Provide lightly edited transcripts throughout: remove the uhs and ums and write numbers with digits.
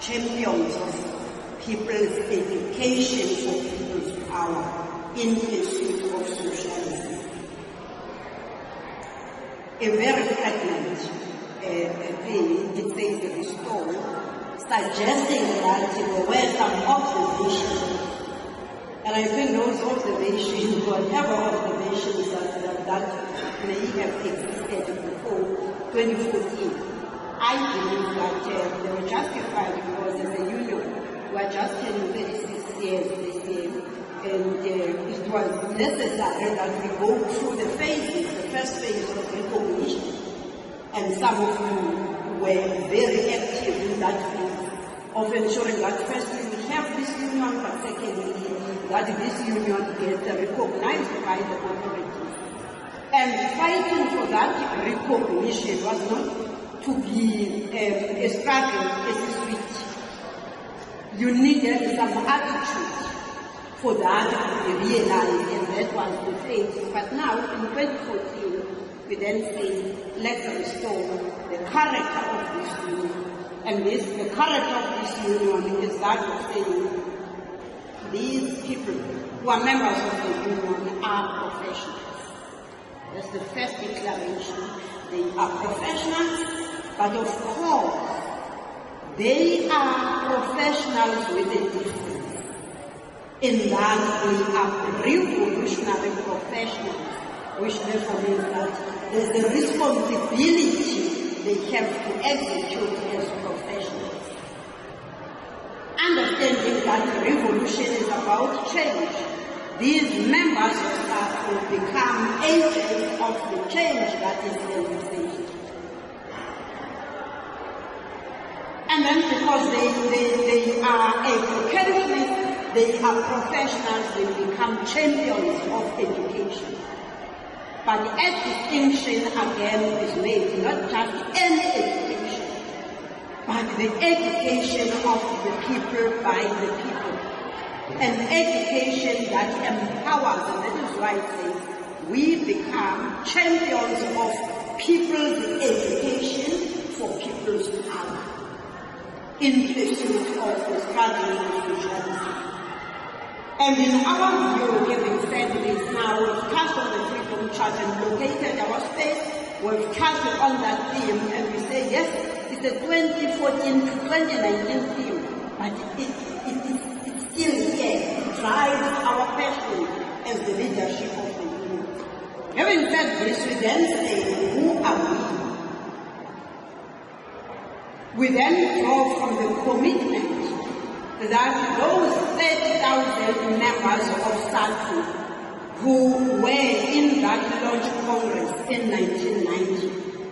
champions of people's education for people's power in pursuit of socialism. A very pregnant thing, it says the Restore, suggesting that there were some observations. And I think those observations, whatever observations that may have existed before 2014, I believe that they were justified because as a union, we are just turning 36 years this year, and it was necessary that we go through the phases, the first phase of recognition, and some of you were very active in that phase of ensuring that firstly we have this union, but secondly that this union gets recognized by the authorities. And fighting for that recognition was not to be a struggle, a sweet. You needed some attitude for that to be realized, and that was the phase. But now, in 2014, we then say, let's restore the character of this union. And the character of this union is that of saying, these people who are members of the union are professionals. That's the first declaration. They are professionals, but of course, they are professionals with a difference. In that they are revolutionary professionals, which therefore means that there's the responsibility they have to execute as professionals. Understanding that revolution is about change. These members of staff will become agents of the change that is envisaged. And then because they are educationists, they are professionals, they become champions of education. But a distinction again is made, not just any education, but the education of the people by the people. An education that empowers, and that is why it says, we become champions of people's education for people's power in pursuit of the struggle for socialism. And in our view, having said this now, we've touched on the Freedom Charter and located our space, we've touched on that theme, and we say, yes, it's a 2014 to 2019 theme, but it's still here, it drives our passion as the leadership of the union. Having said this, we then say, who are we? We then draw from the commitment that those 30,000 members of SACU who were in that launch Congress in 1990,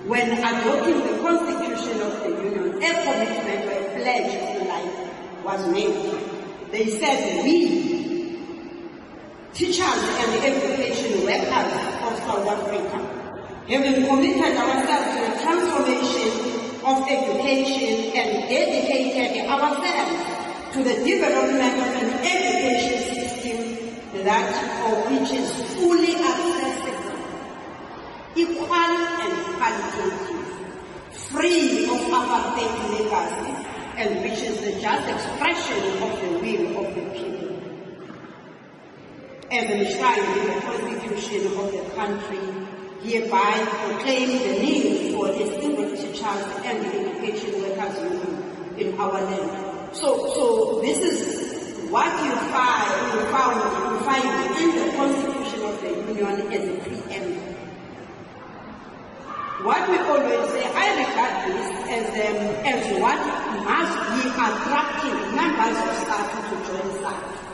when adopting the Constitution of the Union, a commitment or a pledge of life was made. They said, we, teachers and education workers of South Africa, having committed ourselves to the transformation of education and dedicated ourselves to the development of an education system that for which is fully accessible, equal and qualitative, free of apartheid legacy, and which is the just expression of the will of the people. As enshrined in the Constitution of the country, hereby proclaim the need for a single teachers and education workers union in our land. So this is what you find in the Constitution of the Union as a preamble. What we always say, I regard this as what must be attracting members of SACU to join SACU.